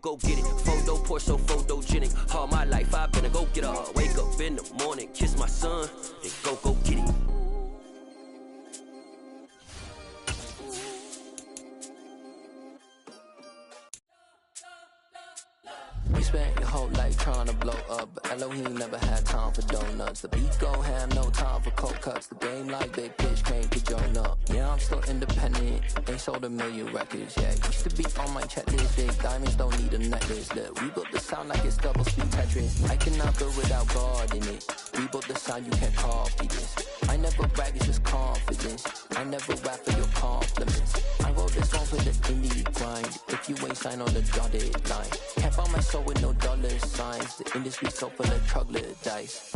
go get it. Photo poor, so photogenic. All my life I've been a go-getter. Wake up in the morning, kiss my son, and go get it. You spent your whole life trying to blow up, but Elohim never had time for donuts. The beat go ham, no time for cold cuts. The game like big pitch came to join up. Yeah, I'm still independent, ain't sold a million records yet. Used to be on my checklist, big diamonds don't need a necklace. Look, we built the sound like it's double speed Tetris. I cannot build without God in it. We built the sound, you can't copy this. I never brag, it's just confidence. I never rap for your compliments. I wrote this song for the indie grind. If you ain't signed on the dotted line, can't buy my soul with no dollar signs. The industry's so full of troglodytes.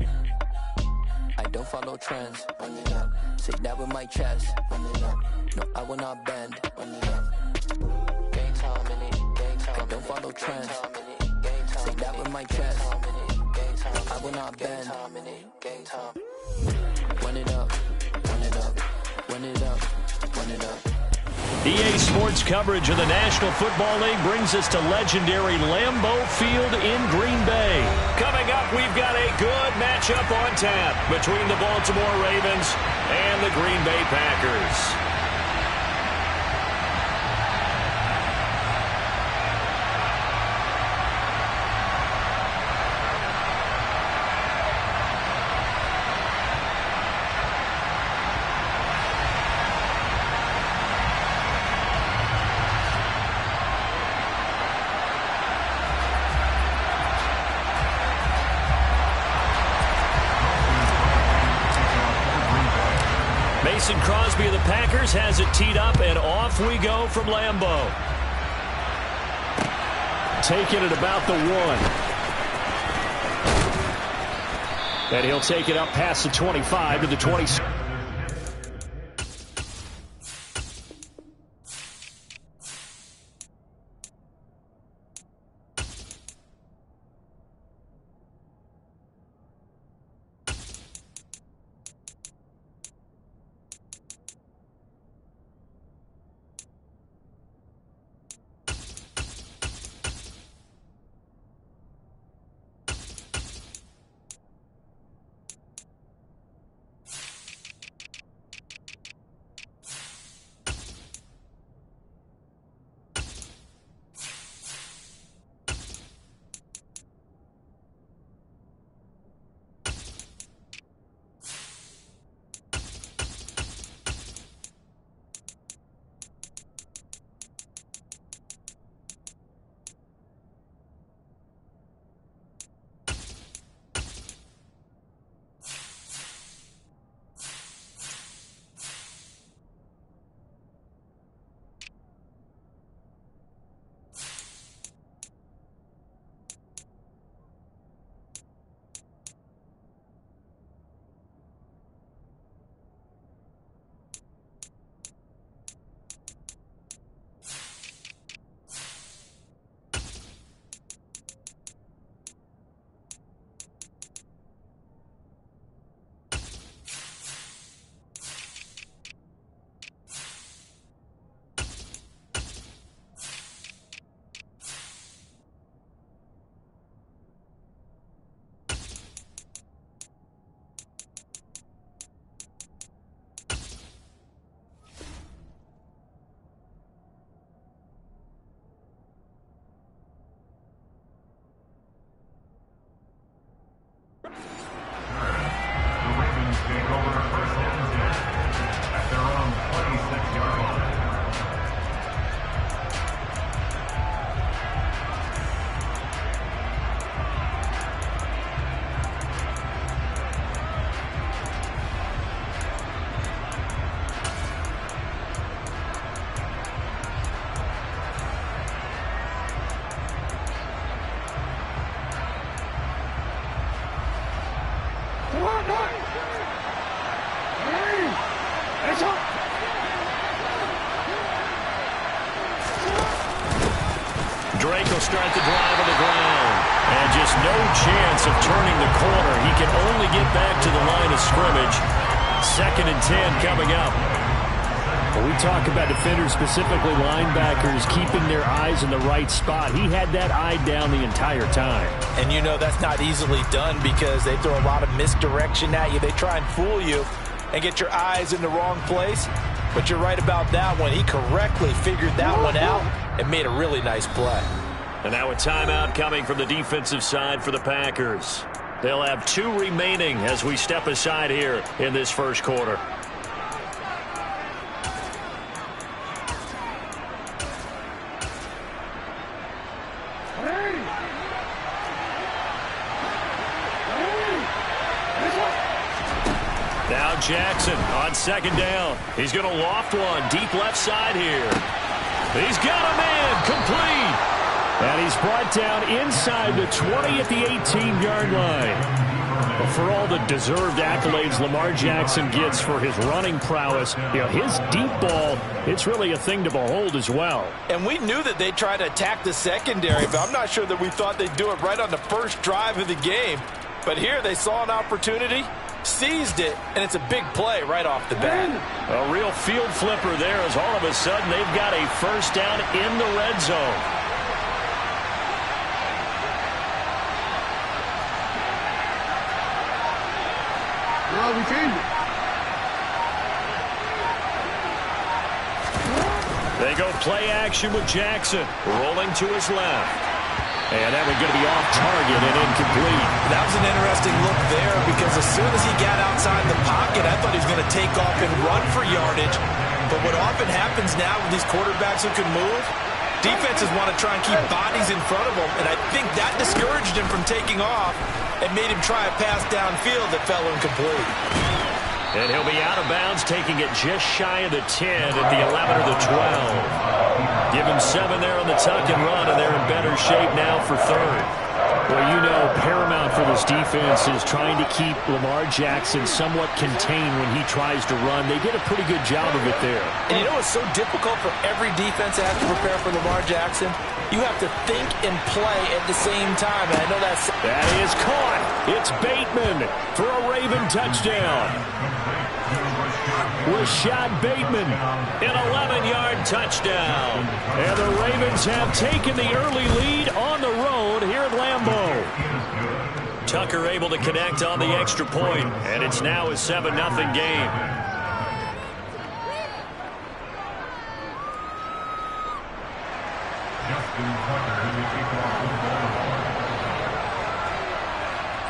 I don't follow trends. Run it up. Say that with my chest. Run it up. No, I will not bend. Run it up. Game time in it. Game time. I don't follow trends. Say that with my chest. I will not bend. Game time. Run it up. Run it up. Run it up. Run it up. EA Sports coverage of the National Football League brings us to legendary Lambeau Field in Green Bay. Coming up, we've got a good matchup on tap between the Baltimore Ravens and the Green Bay Packers. Crosby of the Packers has it teed up, and off we go from Lambeau. Taking it about the 1. And he'll take it up past the 25 to the 26. Drake will start the drive on the ground. And just no chance of turning the corner. He can only get back to the line of scrimmage. 2nd and 10 coming up. We talk about defenders, specifically linebackers, keeping their eyes in the right spot. He had that eye down the entire time. And you know that's not easily done because they throw a lot of misdirection at you. They try and fool you and get your eyes in the wrong place. But you're right about that one. He correctly figured that one out and made a really nice play. And now a timeout coming from the defensive side for the Packers. They'll have 2 remaining as we step aside here in this first quarter. Now Jackson on second down. He's going to loft one deep left side here. He's got a man complete. And he's brought down inside the 20 at the 18-yard line. But for all the deserved accolades Lamar Jackson gets for his running prowess, you know, his deep ball, it's really a thing to behold as well. And we knew that they'd try to attack the secondary, but I'm not sure that we thought they'd do it right on the first drive of the game. But here they saw an opportunity, seized it, and it's a big play right off the bat. A real field flipper there as all of a sudden they've got a first down in the red zone. They go play action with Jackson, rolling to his left. And that one's going to be off target and incomplete. That was an interesting look there because as soon as he got outside the pocket, I thought he was going to take off and run for yardage. But what often happens now with these quarterbacks who can move, defenses want to try and keep bodies in front of them, and I think that discouraged him from taking off and made him try a pass downfield that fell incomplete. And he'll be out of bounds, taking it just shy of the 10 at the 11 or the 12. Give him 7 there on the tuck and run, and they're in better shape now for third. Well, you know, paramount for this defense is trying to keep Lamar Jackson somewhat contained when he tries to run. They did a pretty good job of it there. And you know what's so difficult for every defense that has to prepare for Lamar Jackson? You have to think and play at the same time, and I know that's... That is caught. It's Bateman for a Raven touchdown. Rashad Bateman, an 11-yard touchdown. And the Ravens have taken the early lead on the road here at Lambeau. Tucker able to connect on the extra point, and it's now a 7-0 game.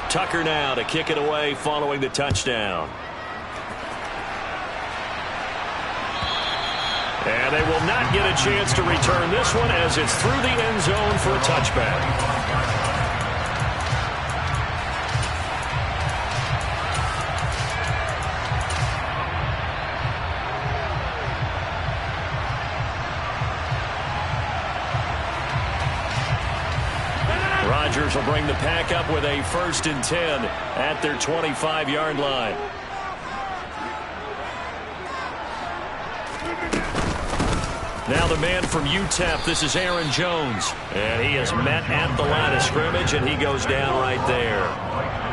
Tucker now to kick it away following the touchdown. And they will not get a chance to return this one as it's through the end zone for a touchback. Rodgers will bring the pack up with a 1st and 10 at their 25-yard line. Now the man from UTEP, this is Aaron Jones. And he is met at the line of scrimmage, and he goes down right there.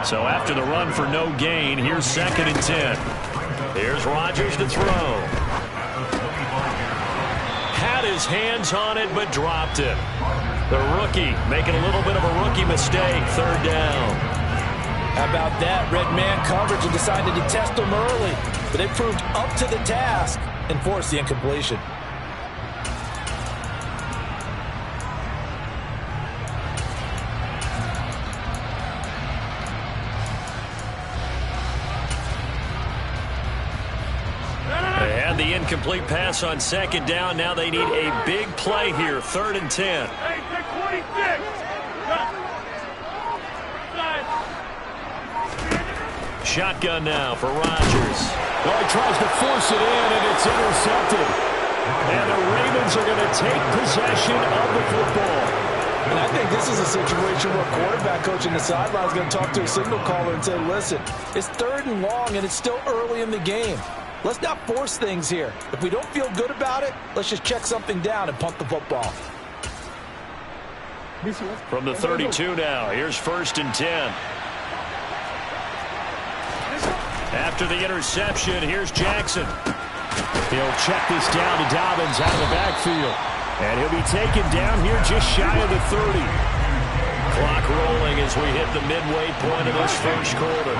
So after the run for no gain, here's 2nd and 10. Here's Rodgers to throw. Had his hands on it, but dropped it. The rookie making a little bit of a rookie mistake, 3rd down. How about that? Red man coverage and decided to test him early. But they proved up to the task and forced the incompletion. The incomplete pass on 2nd down. Now they need a big play here. 3rd and 10. Shotgun now for Rodgers. Well, he tries to force it in, and it's intercepted. And the Ravens are going to take possession of the football. And I think this is a situation where a quarterback coach in the sideline is going to talk to a signal caller and say, listen, it's 3rd and long, and it's still early in the game. Let's not force things here. If we don't feel good about it, let's just check something down and punt the football. From the 32 now, here's 1st and 10. After the interception, here's Jackson. He'll check this down to Dobbins out of the backfield. And he'll be taken down here just shy of the 30. Clock rolling as we hit the midway point of this first quarter.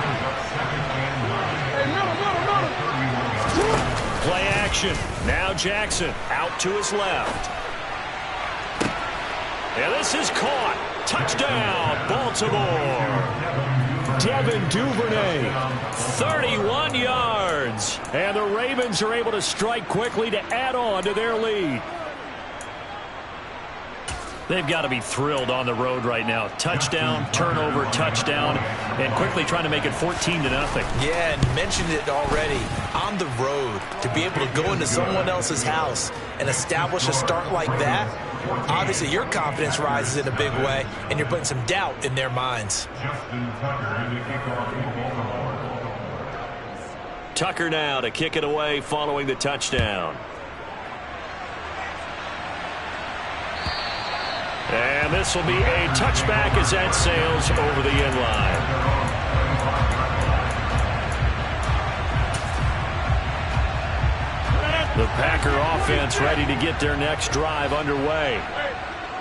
Play action. Now Jackson out to his left. And this is caught. Touchdown, Baltimore. Devin Duvernay, 31 yards. And the Ravens are able to strike quickly to add on to their lead. They've got to be thrilled on the road right now. Touchdown, turnover, touchdown, and quickly trying to make it 14-0. Yeah, and mentioned it already. On the road, to be able to go into someone else's house and establish a start like that, obviously your confidence rises in a big way, and you're putting some doubt in their minds. Tucker now to kick it away following the touchdown. And this will be a touchback as that sails over the end line. The Packer offense ready to get their next drive underway.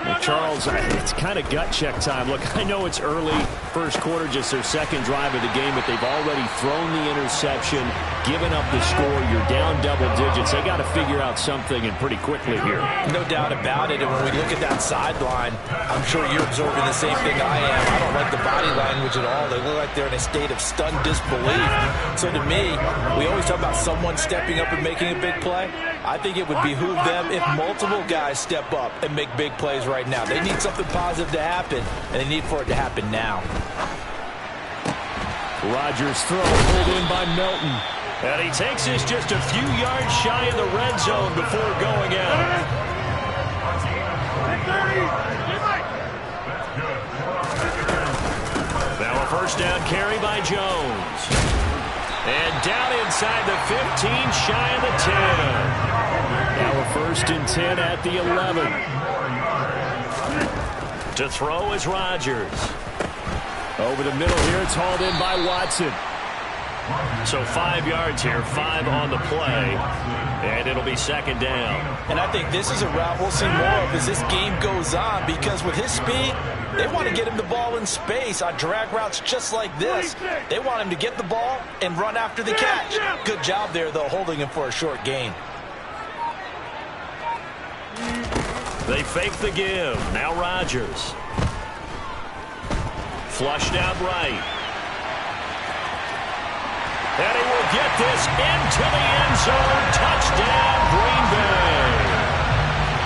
And Charles, it's kind of gut check time. Look, I know it's early, first quarter, just their second drive of the game, but they've already thrown the interception, given up the score. You're down double digits. They got to figure out something, and pretty quickly here. No doubt about it. And when we look at that sideline, I'm sure you're absorbing the same thing I am. I don't like the body language at all. They look like they're in a state of stunned disbelief. So to me, we always talk about someone stepping up and making a big play. I think it would behoove them if multiple guys step up and make big plays right now. They need something positive to happen, and they need for it to happen now. Rodgers throw pulled in by Melton. And he takes this just a few yards shy of the red zone before going out. Now a first down carry by Jones. And down inside the 15, shy of the 10. Now a first and 10 at the 11. To throw is Rodgers. Over the middle here, it's hauled in by Watson. So 5 yards here, 5 on the play, and it'll be second down. And I think this is a route we'll see more of as this game goes on, because with his speed, they want to get him the ball in space on drag routes just like this. They want him to get the ball and run after the catch. Good job there, though, holding him for a short gain. They fake the give. Now Rodgers. Flushed out right. And he will get this into the end zone. Touchdown, Green Bay.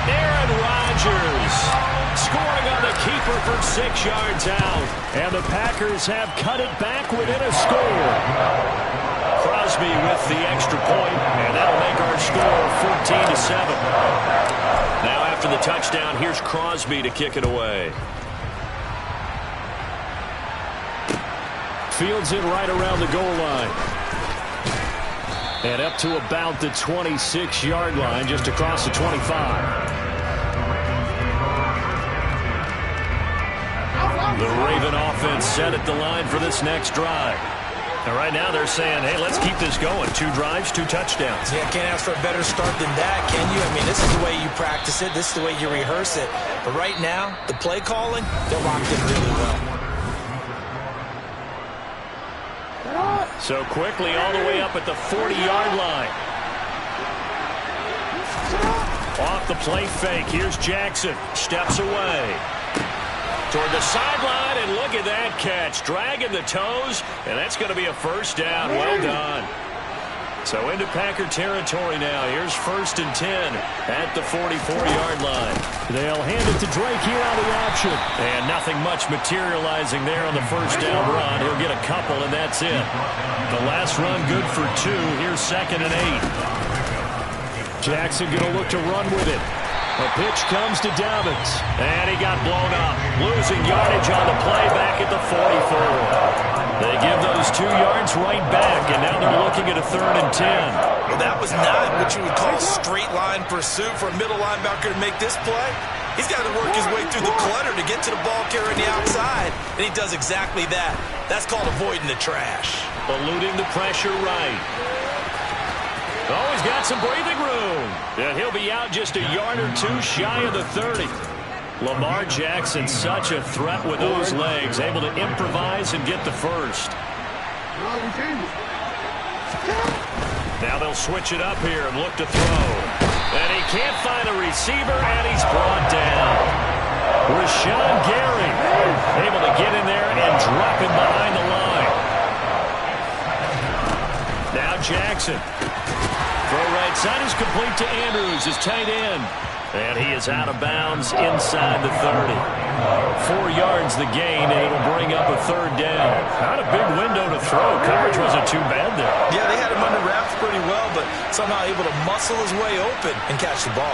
Aaron Rodgers scoring on the keeper from 6 yards out. And the Packers have cut it back within a score. Crosby with the extra point, and that'll make our score 14-7. Now after the touchdown, here's Crosby to kick it away. Fields it right around the goal line. And up to about the 26-yard line, just across the 25. The Raven offense set at the line for this next drive. And right now they're saying, hey, let's keep this going. 2 drives, 2 touchdowns. Yeah, can't ask for a better start than that, can you? I mean, this is the way you practice it. This is the way you rehearse it. But right now, the play calling, they're locked in really well. So quickly all the way up at the 40-yard line. Off the play fake. Here's Jackson. Steps away. Toward the sideline, and look at that catch. Dragging the toes, and that's going to be a first down. Well done. So into Packer territory now. Here's first and 10 at the 44-yard line. They'll hand it to Drake here on the option. And nothing much materializing there on the first down run. He'll get a couple, and that's it. The last run good for 2. Here's second and 8. Jackson going to look to run with it. A pitch comes to Dobbins. And he got blown up. Losing yardage on the play back at the 44. They give those 2 yards right back, and now they're looking at a third and 10. Well, that was not what you would call a straight line pursuit for a middle linebacker to make this play. He's got to work his way through the clutter to get to the ball carrier on the outside, and he does exactly that. That's called avoiding the trash. Eluding the pressure right. Oh, he's got some breathing room. And he'll be out just a yard or two shy of the 30. Lamar Jackson, such a threat with those legs, able to improvise and get the first. Now they'll switch it up here and look to throw. And he can't find a receiver, and he's brought down. Rashawn Gary able to get in there and drop him behind the line. Now Jackson. Throw right side is complete to Andrews, his tight end. And he is out of bounds inside the 30. 4 yards the gain, and it'll bring up a third down. Not a big window to throw. Coverage wasn't too bad there. Yeah, they had him under wraps pretty well, but somehow able to muscle his way open and catch the ball.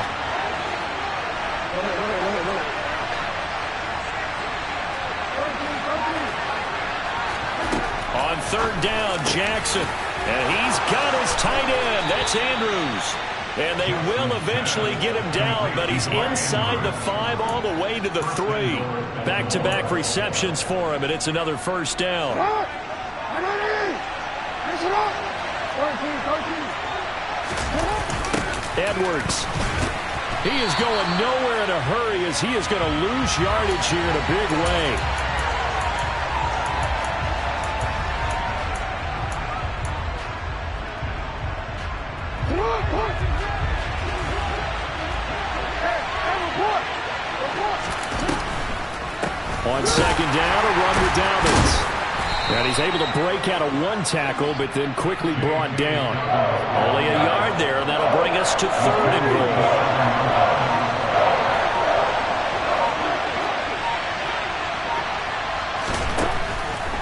On third down, Jackson. And he's got his tight end. That's Andrews. And they will eventually get him down, but he's inside the 5 all the way to the 3. Back-to-back receptions for him, and it's another first down. Edwards. He is going nowhere in a hurry as he is going to lose yardage here in a big way. On second down, a run with Dobbins. And he's able to break out of 1 tackle, but then quickly brought down. Only a yard there, and that'll bring us to 3rd and goal.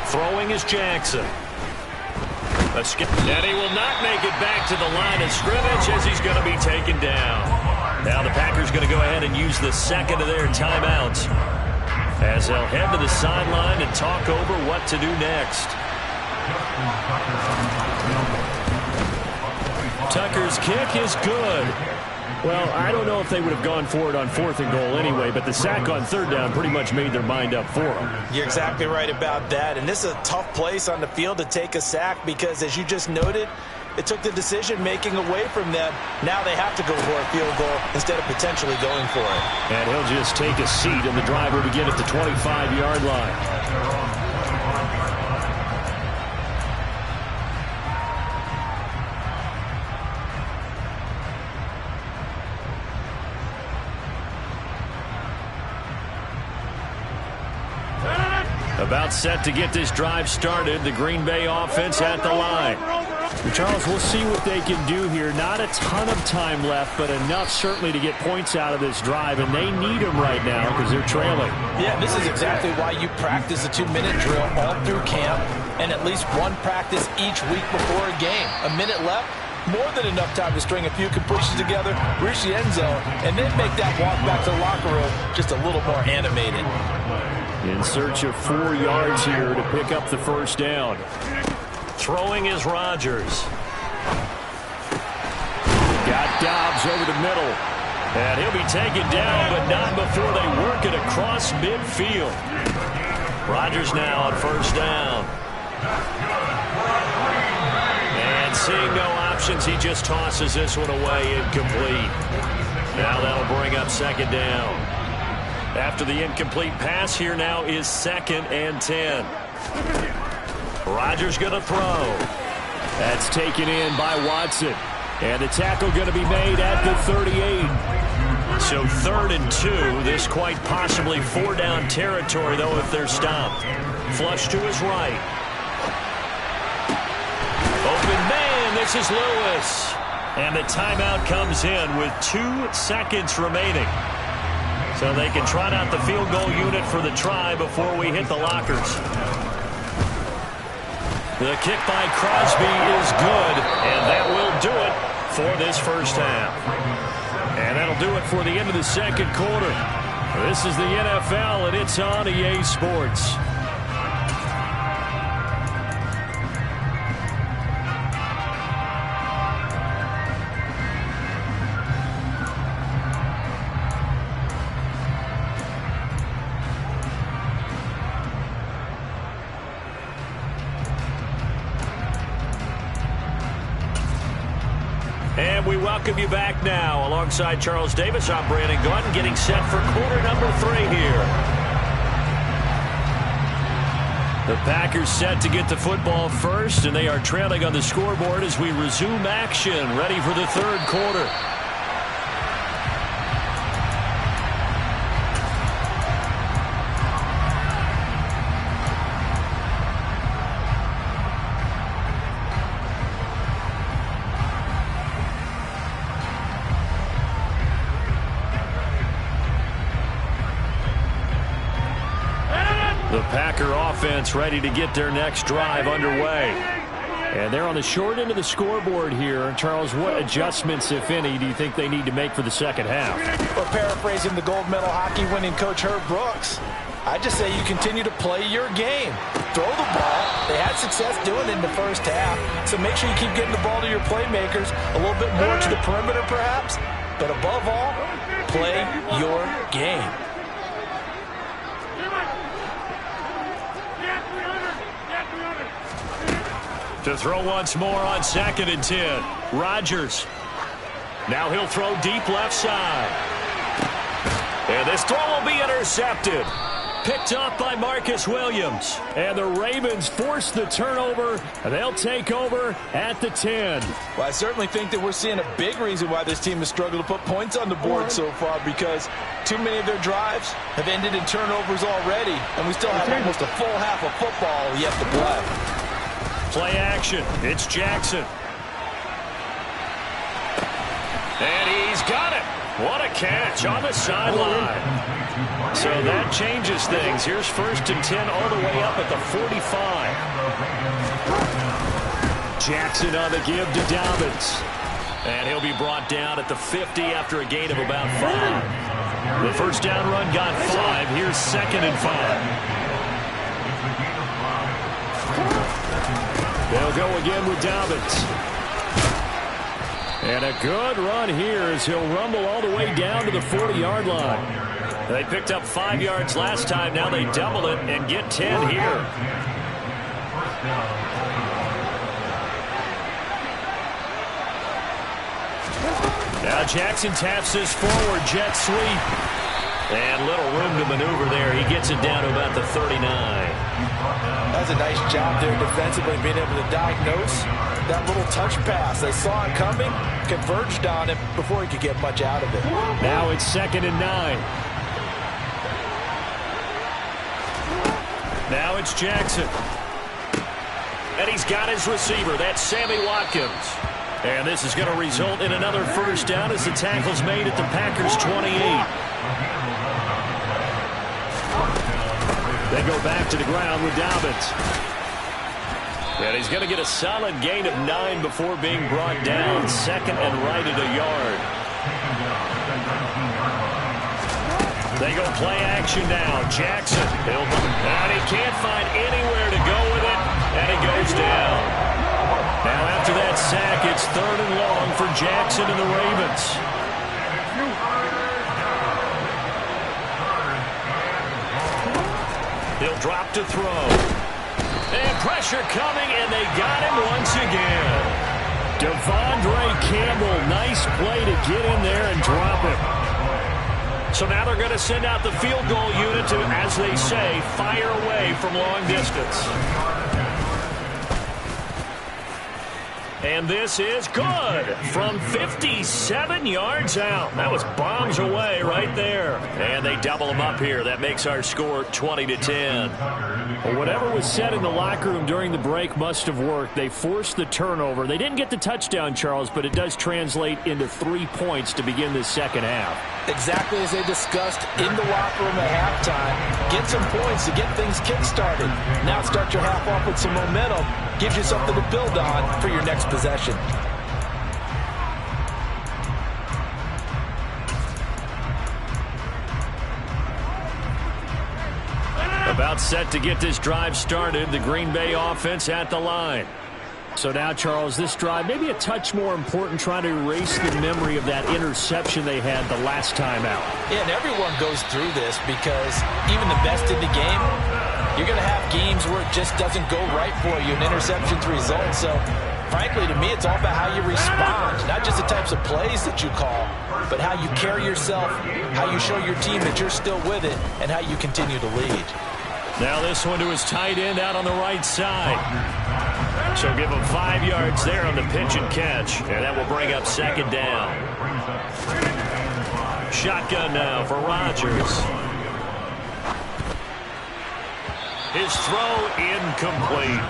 Throwing is Jackson. And he will not make it back to the line of scrimmage as he's going to be taken down. Now the Packers going to go ahead and use the second of their timeouts, as they'll head to the sideline and talk over what to do next. Tucker's kick is good. Well, I don't know if they would have gone for it on 4th and goal anyway, but the sack on 3rd down pretty much made their mind up for them. You're exactly right about that, and this is a tough place on the field to take a sack because, as you just noted, it took the decision-making away from them. Now they have to go for a field goal instead of potentially going for it. And he'll just take a seat, and the drive will begin at the 25-yard line. About set to get this drive started. The Green Bay offense at the line. Charles, we'll see what they can do here. Not a ton of time left, but enough certainly to get points out of this drive, and they need them right now because they're trailing. Yeah, this is exactly why you practice a 2-minute drill all through camp and at least one practice each week before a game. A minute left, more than enough time to string a few completions together, reach the end zone, and then make that walk back to the locker room just a little more animated. In search of 4 yards here to pick up the first down. Throwing is Rodgers. Got Dobbs over the middle. And he'll be taken down, but not before they work it across midfield. Rodgers now on first down. And seeing no options, he just tosses this one away incomplete. Now that'll bring up second down. After the incomplete pass, here now is 2nd and 10. Rodgers going to throw. That's taken in by Watson. And the tackle going to be made at the 38. So 3rd and 2. This quite possibly 4-down territory, though, if they're stopped. Flush to his right. Open man. This is Lewis. And the timeout comes in with 2 seconds remaining. So they can trot out the field goal unit for the try before we hit the lockers. The kick by Crosby is good, and that will do it for this first half. And that'll do it for the end of the second quarter. This is the NFL, and it's on EA Sports. And we welcome you back now. Alongside Charles Davis, I'm Brandon Gunn, getting set for quarter number 3 here. The Packers set to get the football first, and they are trailing on the scoreboard as we resume action, ready for the third quarter. The Packer offense ready to get their next drive underway. And they're on the short end of the scoreboard here. Charles, what adjustments, if any, do you think they need to make for the second half? Well, paraphrasing the gold medal hockey winning coach Herb Brooks, I just say you continue to play your game. Throw the ball. They had success doing it in the first half. So make sure you keep getting the ball to your playmakers, a little bit more to the perimeter perhaps. But above all, play your game. To throw once more on 2nd and 10. Rodgers. Now he'll throw deep left side. And this throw will be intercepted. Picked up by Marcus Williams. And the Ravens force the turnover. And they'll take over at the 10. Well, I certainly think that we're seeing a big reason why this team has struggled to put points on the board so far, because too many of their drives have ended in turnovers already. And we still have almost a full half of football yet to play. Play action. It's Jackson. And he's got it. What a catch on the sideline. So that changes things. Here's 1st and 10 all the way up at the 45. Jackson on the give to Dobbins. And he'll be brought down at the 50 after a gain of about 5. The first down run got 5. Here's 2nd and 5. They'll go again with Dobbins. And a good run here as he'll rumble all the way down to the 40-yard line. They picked up 5 yards last time. Now they double it and get 10 here. Now Jackson taps this forward jet sweep. And little room to maneuver there. He gets it down to about the 39. That's a nice job there defensively, being able to diagnose that little touch pass. They saw it coming, converged on it before he could get much out of it. Now it's 2nd and 9. Now it's Jackson. And he's got his receiver. That's Sammy Watkins. And this is going to result in another first down as the tackle's made at the Packers' 28. They go back to the ground with Dobbins. And he's going to get a solid gain of 9 before being brought down. 2nd and right at a yard. They go play action now. Jackson. And he can't find anywhere to go with it. And he goes down. Now after that sack, it's 3rd and long for Jackson and the Ravens. He'll drop to throw. And pressure coming, and they got him once again. Devondre Campbell, nice play to get in there and drop him. So now they're going to send out the field goal unit to, as they say, fire away from long distance. And this is good from 57 yards out. That was bombs away right there. And they double them up here. That makes our score 20-10. Well, whatever was said in the locker room during the break must have worked. They forced the turnover. They didn't get the touchdown, Charles, but it does translate into 3 points to begin this second half. Exactly as they discussed in the locker room at halftime. Get some points to get things kick-started. Now start your half off with some momentum. Gives you something to build on for your next possession. About set to get this drive started. The Green Bay offense at the line. So now, Charles, this drive maybe a touch more important, trying to erase the memory of that interception they had the last time out. Yeah, and everyone goes through this because even the best in the game, you're going to have games where it just doesn't go right for you, and interceptions result. So frankly, to me, it's all about how you respond. Not just the types of plays that you call, but how you carry yourself, how you show your team that you're still with it, and how you continue to lead. Now this one to his tight end out on the right side. So give him 5 yards there on the pitch and catch, and that will bring up second down. Shotgun now for Rodgers. His throw incomplete.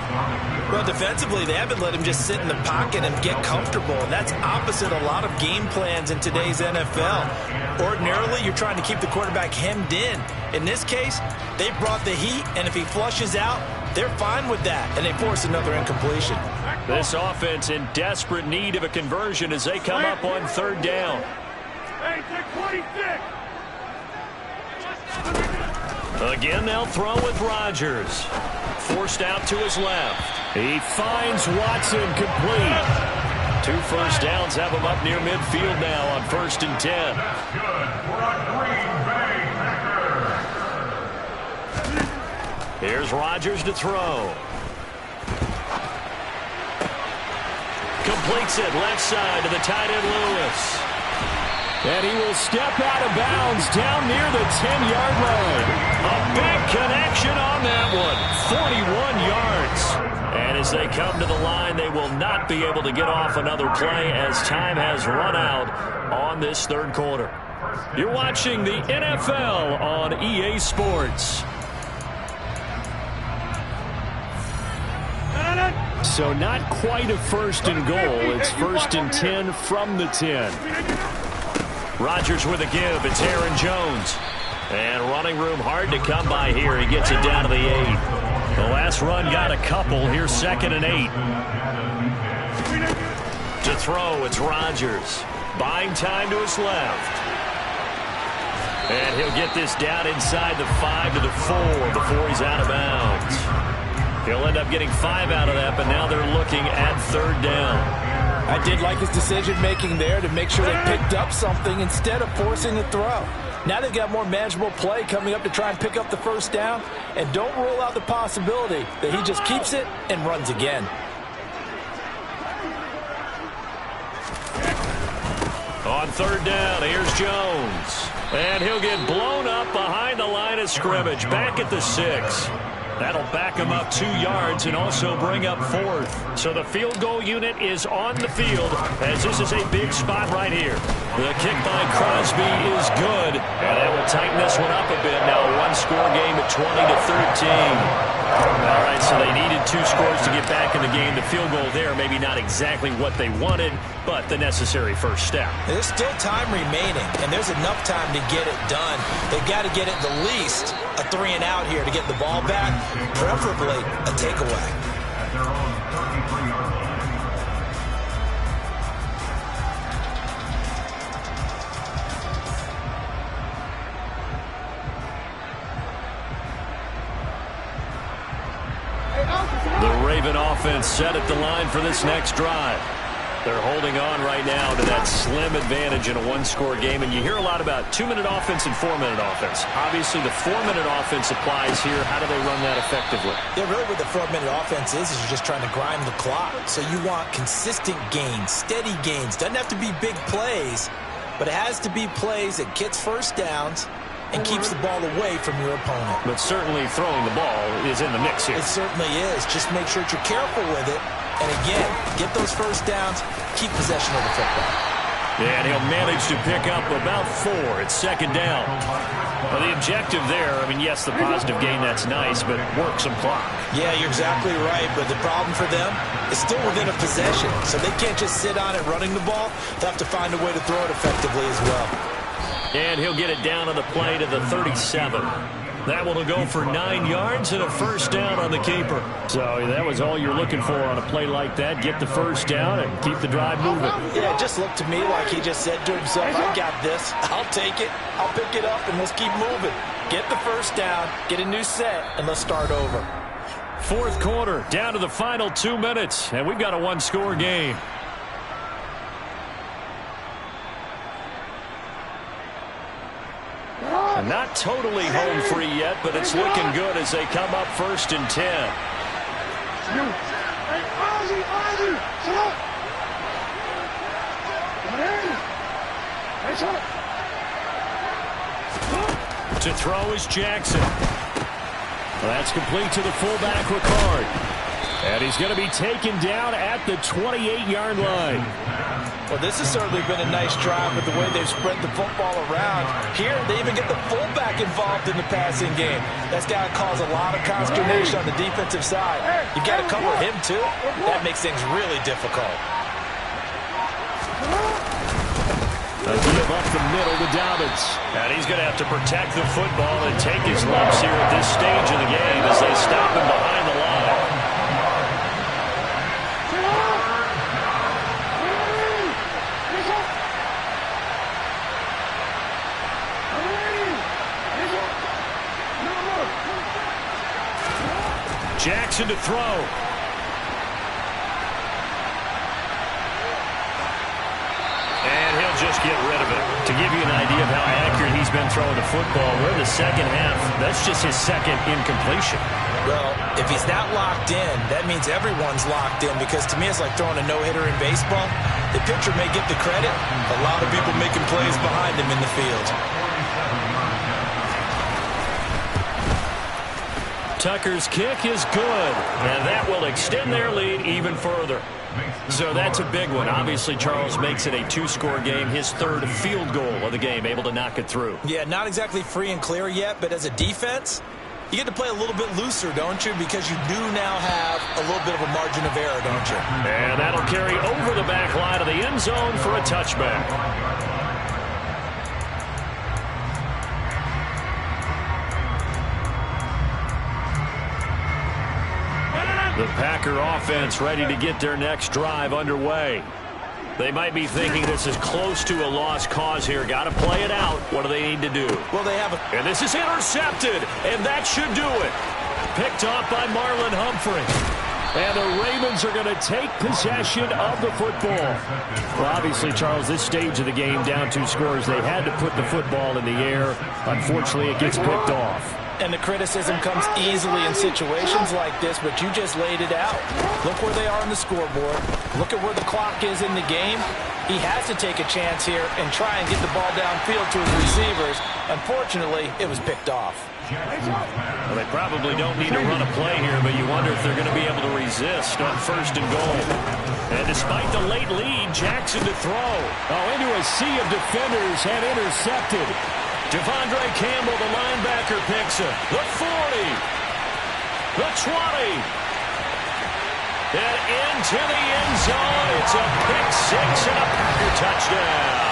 Well, defensively, they haven't let him just sit in the pocket and get comfortable, and that's opposite a lot of game plans in today's NFL. Ordinarily, you're trying to keep the quarterback hemmed in. In this case, they brought the heat, and if he flushes out, they're fine with that, and they force another incompletion. This offense in desperate need of a conversion as they come up on third down. Hey, take 26. Again, they'll throw with Rodgers. Forced out to his left. He finds Watson complete. 2 first downs have him up near midfield now on 1st and 10. Here's Rodgers to throw. Completes it left side to the tight end Lewis. And he will step out of bounds down near the 10-yard line. A big connection on that one. 41 yards. And as they come to the line, they will not be able to get off another play as time has run out on this third quarter. You're watching the NFL on EA Sports. So not quite a 1st and goal. It's 1st and 10 from the 10. Rodgers with a give. It's Aaron Jones. And running room hard to come by here. He gets it down to the 8. The last run got a couple. Here's 2nd and 8. To throw, it's Rodgers. Buying time to his left. And he'll get this down inside the 5 to the 4 before he's out of bounds. He'll end up getting 5 out of that, but now they're looking at third down. I did like his decision-making there to make sure they picked up something instead of forcing the throw. Now they've got more manageable play coming up to try and pick up the first down, and don't rule out the possibility that he just keeps it and runs again. On third down, here's Jones. And he'll get blown up behind the line of scrimmage, back at the 6. That'll back him up 2 yards and also bring up 4th. So the field goal unit is on the field as this is a big spot right here. The kick by Crosby is good, and that will tighten this one up a bit. Now a 1-score game at 20-13. All right, so they needed 2 scores to get back in the game. The field goal there, maybe not exactly what they wanted, but the necessary first step. There's still time remaining, and there's enough time to get it done. They've got to get at the least a 3-and-out here to get the ball back, preferably a takeaway. The Raven offense set at the line for this next drive. They're holding on right now to that slim advantage in a 1-score game, and you hear a lot about 2-minute offense and 4-minute offense. Obviously, the 4-minute offense applies here. How do they run that effectively? Yeah, really what the 4-minute offense is you're just trying to grind the clock. So you want consistent gains, steady gains. Doesn't have to be big plays, but it has to be plays that gets first downs and keeps the ball away from your opponent. But certainly throwing the ball is in the mix here. It certainly is. Just make sure that you're careful with it. And again, get those first downs, keep possession of the football. And he'll manage to pick up about 4. It's 2nd down. Well, the objective there, I mean, yes, the positive gain, that's nice, but work some clock. Yeah, you're exactly right. But the problem for them is still within a possession. So they can't just sit on it running the ball. They'll have to find a way to throw it effectively as well. And he'll get it down on the play to the 37. That one will go for 9 yards and a first down on the keeper. So that was all you're looking for on a play like that. Get the first down and keep the drive moving. Yeah, it just looked to me like he just said to himself, I got this. I'll take it. I'll pick it up, and let's keep moving. Get the first down, get a new set, and let's start over. 4th quarter, down to the final 2 minutes, and we've got a 1-score game. Not totally home free yet, but it's looking good as they come up 1st and 10. To throw is Jackson. Well, that's complete to the fullback, Ricard. And he's going to be taken down at the 28-yard line. Well, this has certainly been a nice drive with the way they've spread the football around. Here, they even get the fullback involved in the passing game. That's got to cause a lot of consternation on the defensive side. You've got to cover him, too. That makes things really difficult. A give up the middle to Dobbins. And he's going to have to protect the football and take his lumps here at this stage of the game as they stop him behind the line. Jackson to throw. And he'll just get rid of it. To give you an idea of how accurate he's been throwing the football, we're in the second half. That's just his second incompletion. Well, if he's not locked in, that means everyone's locked in, because to me it's like throwing a no-hitter in baseball. The pitcher may get the credit. A lot of people making plays behind him in the field. Tucker's kick is good, and that will extend their lead even further. So that's a big one. Obviously, Charles makes it a two-score game, his third field goal of the game, able to knock it through. Yeah, not exactly free and clear yet, but as a defense, you get to play a little bit looser, don't you? Because you do now have a little bit of a margin of error, don't you? And that'll carry over the back line of the end zone for a touchback. The Packer offense ready to get their next drive underway. They might be thinking this is close to a lost cause here. Got to play it out. What do they need to do? Well, they have a... And this is intercepted, and that should do it. Picked off by Marlon Humphrey. And the Ravens are going to take possession of the football. Well, obviously, Charles, this stage of the game, down 2 scores, they had to put the football in the air. Unfortunately, it gets picked off. And the criticism comes easily in situations like this, but you just laid it out. Look where they are on the scoreboard. Look at where the clock is in the game. He has to take a chance here and try and get the ball downfield to his receivers. Unfortunately, it was picked off. Well, they probably don't need to run a play here, but you wonder if they're going to be able to resist on 1st and goal. And despite the late lead, Jackson to throw. Oh, into a sea of defenders and intercepted. Devondre Campbell, the linebacker, picks it. The 40. The 20. And into the end zone. It's a pick 6 and a Packer touchdown.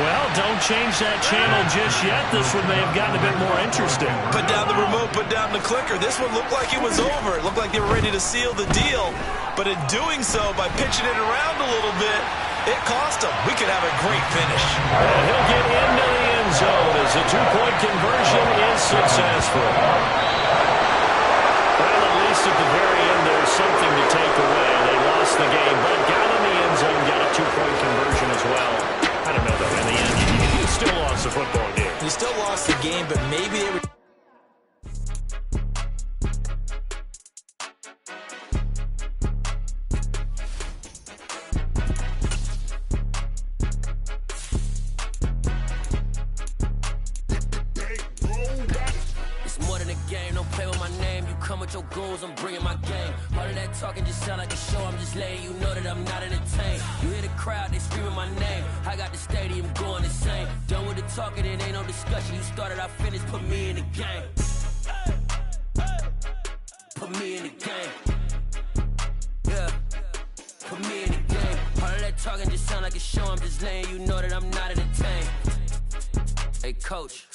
Well, don't change that channel just yet. This one may have gotten a bit more interesting. Put down the remote, put down the clicker. This one looked like it was over. It looked like they were ready to seal the deal. But in doing so, by pitching it around a little bit, it cost him. We could have a great finish. And he'll get into the end zone as the 2-point conversion is successful. Well, at least at the very end, there's something to take away. They lost the game, but got in the end zone, got a 2-point conversion as well. I don't know, though. In the end, you still lost the football game. You still lost the game, but maybe they were... Your goals, I'm bringing my game. All of that talking just sound like a show. I'm just letting you know that I'm not entertained. You hear the crowd, they screaming my name. I got the stadium going insane. Done with the talking, it ain't no discussion. You started, I finished, put me in the game. Put me in the game. Yeah, put me in the game. All of that talking just sound like a show. I'm just letting you know that I'm not entertained. Hey, coach.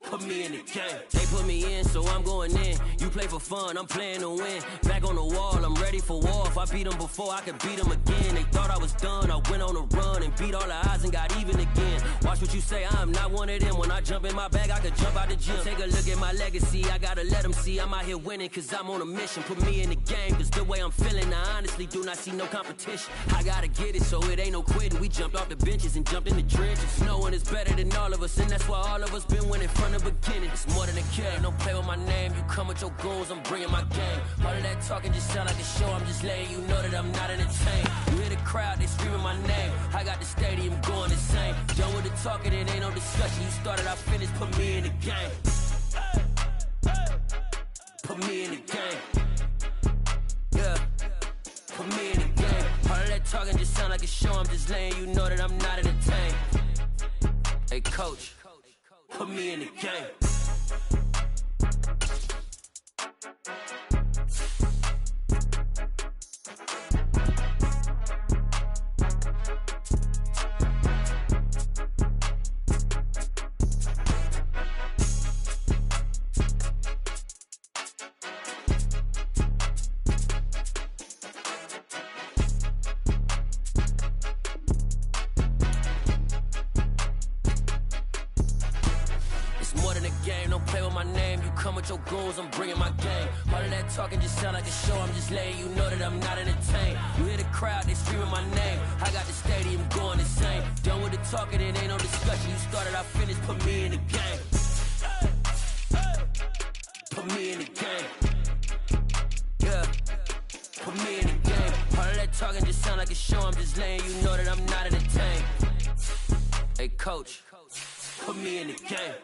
Put me in the game. They put me in, so I'm going in. You play for fun, I'm playing to win. Back on the wall, I'm ready for war. If I beat them before, I could beat them again. They thought I was done, I went on a run and beat all the odds and got even again. Watch what you say, I'm not one of them. When I jump in my bag, I could jump out the gym. Take a look at my legacy, I gotta let them see I'm out here winning, cause I'm on a mission. Put me in the game, cause the way I'm feeling, I honestly do not see no competition. I gotta get it, so it ain't no quitting. We jumped off the benches and jumped in the trenches. No one is better than all of us, and that's why all of us been winning in front of the beginning. It's more than a game. Don't play with my name. You come with your goons, I'm bringing my game. All of that talking just sound like a show. I'm just letting you know that I'm not entertained. You hear the crowd, they screaming my name. I got the stadium going insane. Done with the talking, it ain't no discussion. You started, I finished, put me in the game. Put me in the game. Yeah. Put me in the game. All of that talking just sound like a show. I'm just letting you know that I'm not entertained. Hey, coach, put me in the game. Your goons, I'm bringing my game. All of that talking just sound like a show. I'm just letting you know that I'm not entertained. You hear the crowd, they screaming my name. I got the stadium going insane. Done with the talking, it ain't no discussion. You started, I finished, put me in the game. Put me in the game. Yeah. Put me in the game. All of that talking just sound like a show. I'm just letting you know that I'm not entertained. Hey, coach, put me in the game.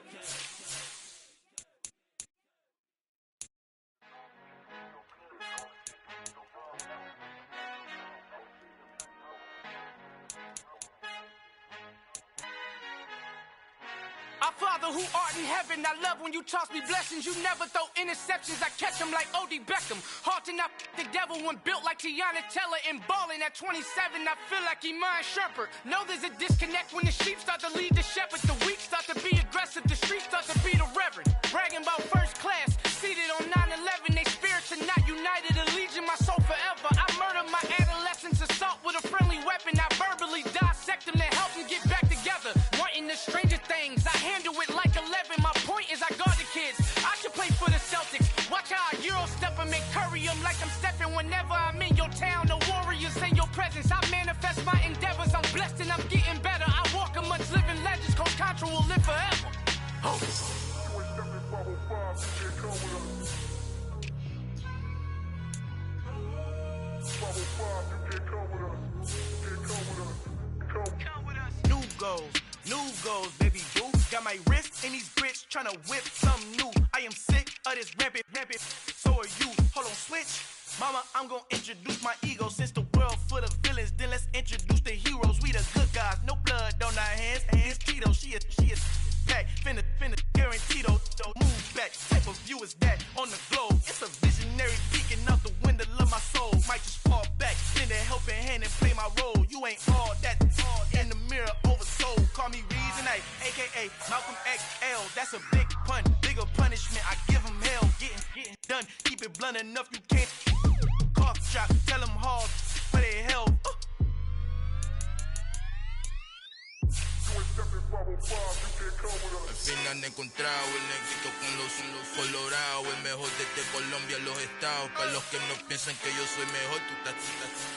Our Father who art in heaven, I love when you toss me blessings. You never throw interceptions, I catch them like O.D. Beckham. Hard to not the devil when built like Tiana Teller and balling at 27. I feel like Iman Shumpert. Know there's a disconnect when the sheep start to lead the shepherd. The weak start to be aggressive, the streets start to be the reverend. Bragging about first class, seated on 9/11. They spirits are not united, a legion, my soul forever. I murder my adolescence, assault with a friendly weapon. I verbally dissect them to help them get back together. Wanting the stranger things, I handle it like 11. My point is I guard the kids. I should play for the Celtics. Watch how I Euro step and make curry them like I'm stepping. Whenever I'm in your town, the warriors in your presence. I manifest my endeavors. I'm blessed and I'm getting better. I walk amongst living legends. Coach Contra will live forever. Oh. New goals, baby boo. Got my wrist in these grits, tryna whip something new. I am sick of this rampant. So are you. Hold on, switch. Mama, I'm gonna introduce my ego. Since the world full of villains, then let's introduce the heroes. We the good guys, no blood on our hands. Hands Tito, she is pack. Finna, guaranteed. Move back. Type of view is that on the globe? It's a visionary peeking out the window of my soul. Might just fall back, lend a helping hand and play my role. You ain't all that. In the mirror, oversold. Call me Reason A, aka Malcolm XL. That's a big pun, bigger punishment. I give him hell. Getting done. Keep it blunt enough, you can't. Cough drop, tell them hard where they held. Al fin han encontrado el éxito con los colorados. El mejor desde Colombia, los estados. Para los que no piensan que yo soy mejor,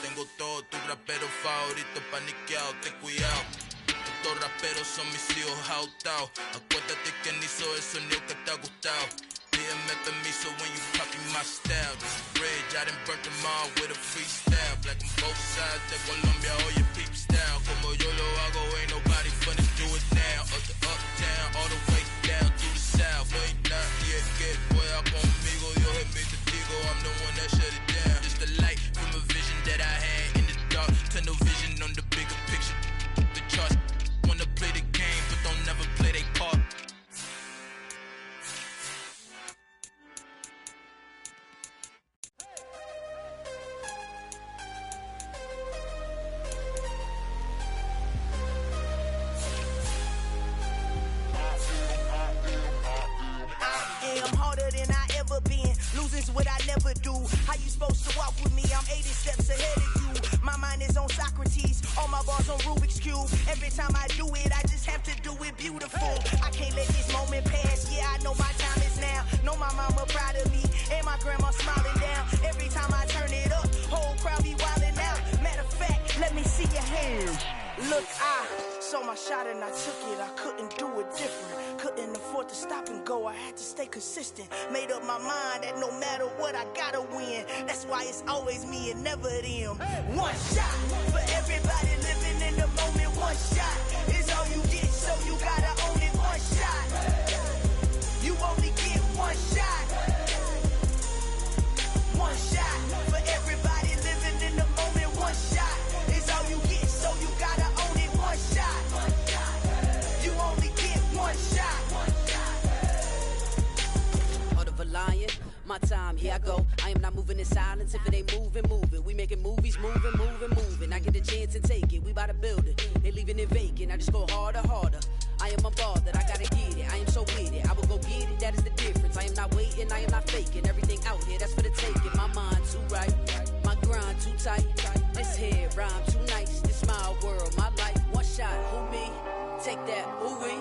tengo todo tus raperos favoritos paniqueados. Ten cuidado, estos raperos son mis hijos jautados. Acuérdate que ni hizo el sonido que te ha gustado. Pídeme permiso when you copy my style. This bridge, I done burnt them all with a freestyle. Black on both sides de Colombia, oye peep style. Como yo lo hago, ain't nobody finna do it now. Up to uptown, all the way down to the south. Ain't nadie que pueda conmigo, Dios es mi testigo. I'm the one that shut it down. Just the light from a vision that I had in the dark. Tunnel vision on the bigger picture. The charts wanna play the game, but don't never play their part. Losing's what I never do. How you supposed to walk with me? I'm 80 steps ahead of you. My mind is on Socrates, all my bars on Rubik's Cube. Every time I do it, I just have to do it beautiful. I can't let this moment pass. Yeah, I know my time is now. Know my mama proud of me, and my grandma smiling down. Every time I turn it up, whole crowd be wildin' out. Matter of fact, let me see your hands. Look, I saw my shot and I took it. I couldn't do it different. Couldn't afford afford to stop and go. I had to stay consistent. Made up my mind that no matter what, I gotta win. That's why it's always me and never them. One shot for everybody living in the moment. One shot is all you get, so you gotta own it. One shot. You only get one shot. One shot for everybody living in the moment. One shot is all you get, so you gotta own it. One shot. You only get one shot. Order of a lion, my time, here I go. I am not moving in silence. If it ain't moving, moving. We making movies, moving, moving, moving. I get a chance and take it. We bout to build it. They leaving it vacant. I just go harder, harder. I am unbothered, I gotta get it. I am so with it. I will go get it, that is the difference. I am not waiting, I am not faking. Everything out here, that's for the taking. My mind too right, my grind too tight. This head rhyme too nice. This my world, my life. One shot, who me? Take that, who we?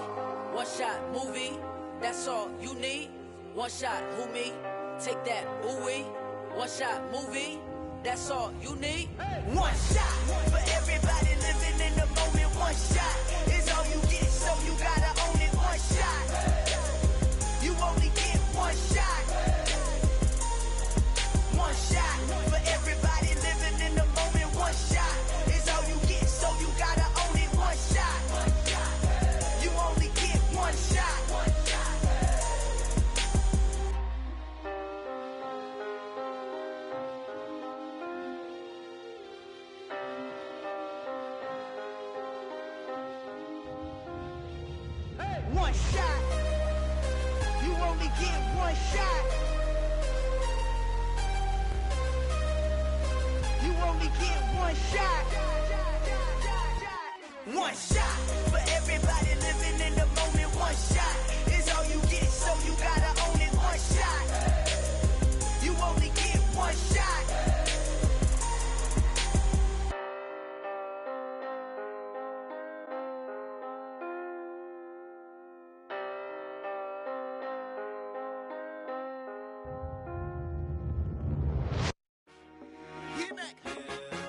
One shot, movie. That's all you need. One shot, who me? Take that, who we? One shot, movie. That's all you need. One shot for everybody living in the moment. One shot is all you get, so you gotta own it. One shot. You only get one shot. One shot for everybody living in the moment. One shot is all you get, so you gotta own it. One shot. You only get one shot. One shot. You only get one shot. You only get one shot. One shot for everybody living in the moment. One shot is all you get, so you gotta own it. One shot. You only get one shot.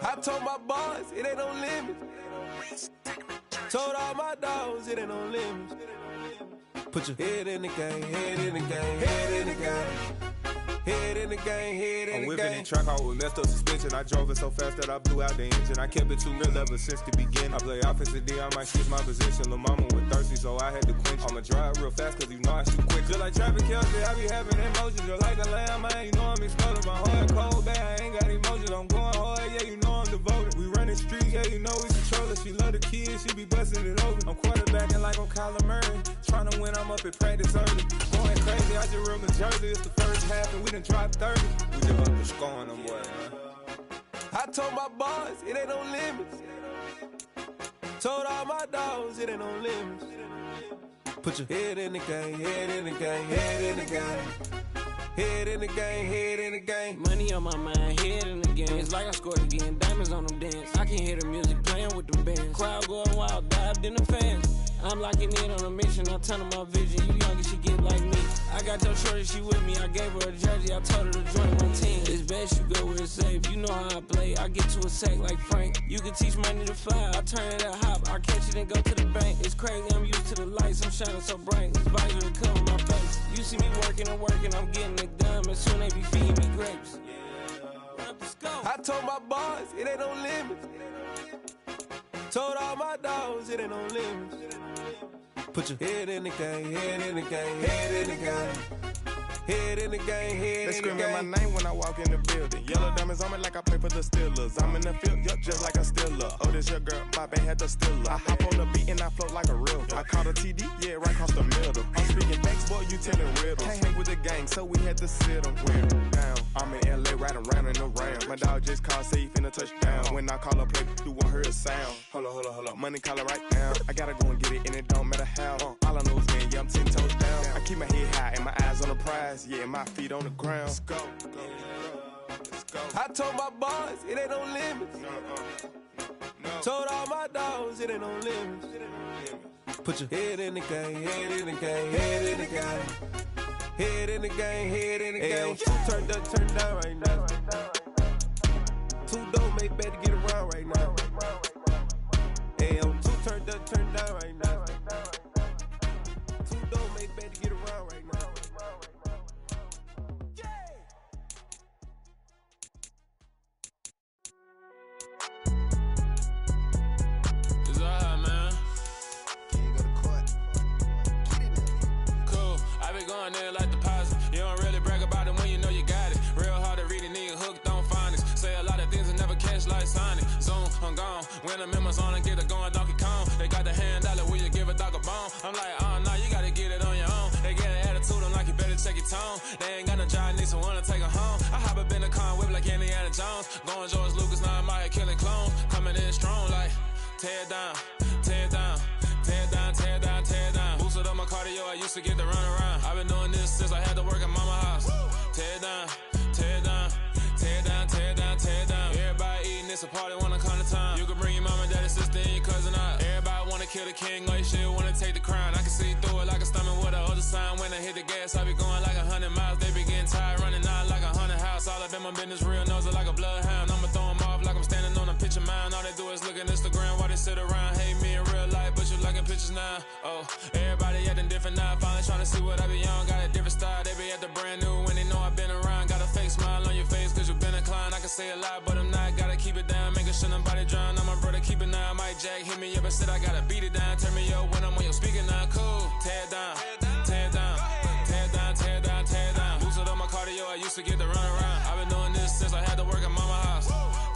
I told my boys, it ain't no limits. Told all my dogs, it ain't no limits. Put your head in the game, head in the game, head in the game. Head in the game, head in the game. I'm whipping in track out with messed up suspension. I drove it so fast that I blew out the engine. I kept it too real ever since the beginning. I play offensive D, I might switch my position. Lil' mama was thirsty, so I had to quench. I'ma drive real fast, cause you know I shoot quick. Just like traffic Kelsey, I be having emotions. Just like a lamb, man, you know I'm exploding. My heart cold, bad, I ain't got emotions. I'm going hard, yeah, you know I'm devoted. We running streets, yeah, you know we control it. She love the kids, she be busting it open. I'm quarterbacking like I'm Kyler Murray. Trying to win, I'm up at practice early. Going crazy, I just real Jersey. It's the first half and we done dropped 30. We just up to scoring them boys, man. I told my boys, it ain't no limits. Told all my dogs, it ain't no limits. Put your head in the game, head in the game, head in the game. Head in the game, head in the game. Money on my mind, head in the game. It's like I scored again, diamonds on them dance. I can hear the music playing with them bands. Crowd going wild, dived in the fans. I'm locking in on a mission, I'm turning my vision. You young and she get like me. I got your shorty, she with me. I gave her a jersey, I told her to join my team. It's best you go where it's safe. You know how I play, I get to a sack like Frank. You can teach money to fly, I turn it up hop. I catch it and go to the bank. It's crazy, I'm used to the lights, I'm shining so bright. This visor to cover my face. You see me working and working, I'm getting it done. And soon they be feeding me grapes. I told my boys, it ain't no limits. Told all my dogs, it ain't no limits. Put your head in the game, head in the game, head in the game. Head in the game, head they in the game. They screaming my name when I walk in the building. Yellow diamonds on me like I play for the Steelers. I'm in the field, yup, just like a Steeler. Oh, this your girl, my band had the Steeler. I hop on the beat and I float like a river. I caught a TD, yeah, right across the middle. I'm speaking facts, boy, you telling riddles. Can't hang with the gang, so we had to sit them down. I'm in LA, riding round and around. My dog just called, say he finna touchdown. When I call a play, you won't hear a sound. Hold up, money caller right now. I gotta go and get it, and it don't matter how. All I know is, man, yeah, I'm 10 toes down. I keep my head high and my eyes on the prize. Yeah, my feet on the ground. Let's go. I told my boys, it ain't no limits. Told all my dogs, it ain't no limits. Put your head in the game, head in the game, head in the game. Head in the game, head in the game. Turn down right now. Two dope make better get around right now. Hey, I'm two turned down right now. Two dope make better get going in like deposit. You don't really brag about it when you know you got it. Real hard to read it, nigga hooked on phonics. Say a lot of things and never catch like Sonic. Zoom, I'm gone. When I'm in my zone and get it going Donkey Kong. They got the hand dollar, will you give a dog a bone? I'm like, oh no, you gotta get it on your own. They get an attitude, I'm like, you better check your tone. They ain't got no job, need someone to take her home. I hop up in the car and whip like Indiana Jones. Going George Lucas, now I'm out here killing clones. Coming in strong like, tear down, tear down, tear down, tear down, tear down. Boosted up my cardio, I used to get to run around. I've been doing this since I had to work at mama house. Tear down, tear down, tear down, tear down, tear down. Everybody eating, it's a party when I come to time. You can bring your mama, daddy, sister, and your cousin out. Everybody wanna kill the king, like shit, wanna take the crown. I can see through it like a stomach with a other sign. When I hit the gas, I be going like 100 miles. They be getting tired, running out like 100 house. All up in my business, real nose it like a bloodhound. I'ma throw them off like I'm standing on a picture mound. All they do is look at Instagram while they sit around. Hate me in real life, but you liking pictures now. Oh, everybody acting different now. Finally trying to see what I be on. Got a different style, they be at the brand new when they know I've been around. Got a fake smile on your face cause you been inclined. I can say a lot, but I'm not. Gotta keep it down, making sure nobody drown. I'm my brother, keep it now. Mike Jack hit me up and said I gotta beat it down. Turn me up when I'm on your speaker now. Cool, tear down, tear down, tear down, tear down, tear down. Boosted up my cardio, I used to get to run around. I've been doing this since I had to work at mama house.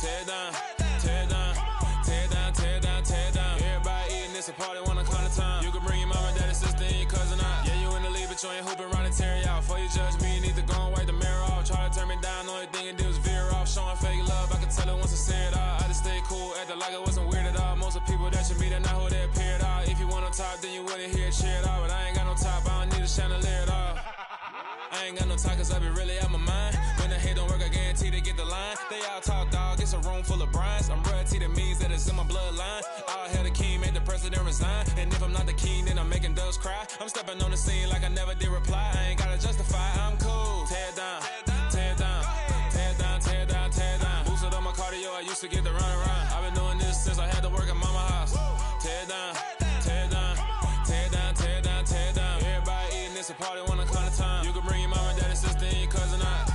Tear down, tear down, tear down, tear down, tear down. Everybody eating, it's a party when I come to time. You can bring your mama, daddy, sister, and your cousin out. Yeah, you in the league, but you ain't hooping around and tear you out. Before you judge me, you need to go and wipe the mirror off. Try to turn me down, only thing you do is veer off. Showing fake love, I can tell it once I see it all. I just stay cool, acting like I wasn't weird at all. Most of the people that you meet are not who they appear at all. If you want on top, then you wouldn't hear it cheer at all. But I ain't got no top, I don't need a chandelier at all. I ain't got no talk cause I be really out my mind. When the hate don't work, I guarantee they get the line. They all talk, dog, it's a room full of Bryans. I'm royalty, that means that it's in my bloodline. All hell the king, made the president resign. And if I'm not the king, then I'm making doves cry. I'm stepping on the scene like I never did reply. I ain't gotta justify, I'm cool. Tear down, tear down, tear down, tear down, tear down. Boosted up my cardio, I used to get to run around. I've been doing this since I had to work at mama house. Tear down, tear down, tear down, tear down, tear down. Everybody eating, it's a party when I come to time. You can bring your mama, daddy, sister, and your cousin out.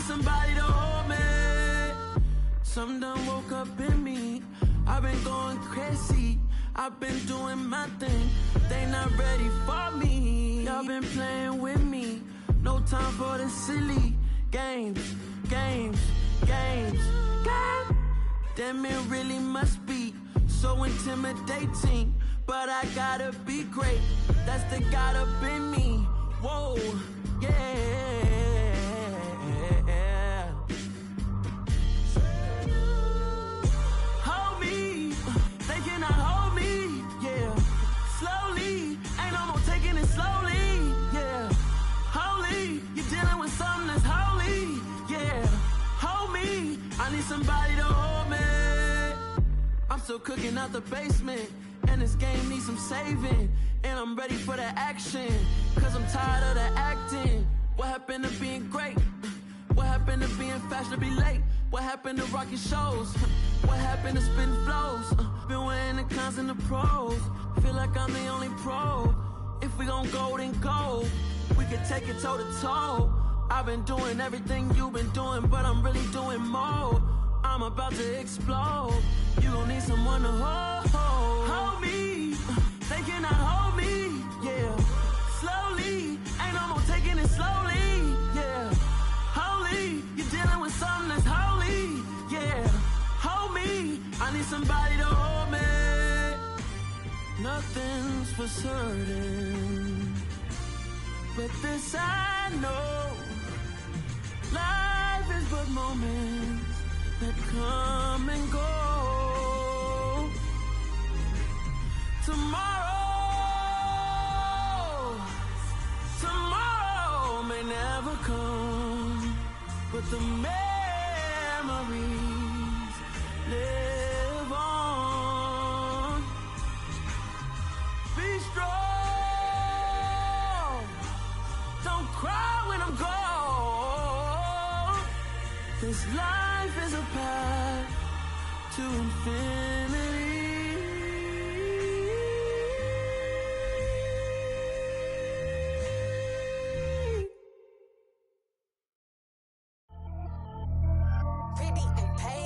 Somebody to hold me. Something done woke up in me. I've been going crazy. I've been doing my thing. They not ready for me. Y'all been playing with me. No time for the silly games, games, games, games. Damn, it really must be so intimidating. But I gotta be great. That's the God up in me. Whoa, yeah. Somebody to hold me. I'm still cooking out the basement, and this game needs some saving. And I'm ready for the action, cause I'm tired of the acting. What happened? happened to being great? What happened to being fashionably late? What happened to rocking shows? What happened to spitting flows? Been wearing the cons and the pros. Feel like I'm the only pro. If we gon' go, then go. We can take it toe to toe. I've been doing everything you've been doing, but I'm really doing more. I'm about to explode. You gon' need someone to hold me. They cannot hold me, yeah. Slowly, ain't no more taking it slowly, yeah. Holy, you're dealing with something that's holy, yeah. Hold me, I need somebody to hold me. Nothing's for certain, but this I know. Life is but moments that come and go. Tomorrow may never come, but the memories live on. Be strong, don't cry when I'm gone, 'cause life is a path to infinity. Pretty and pay.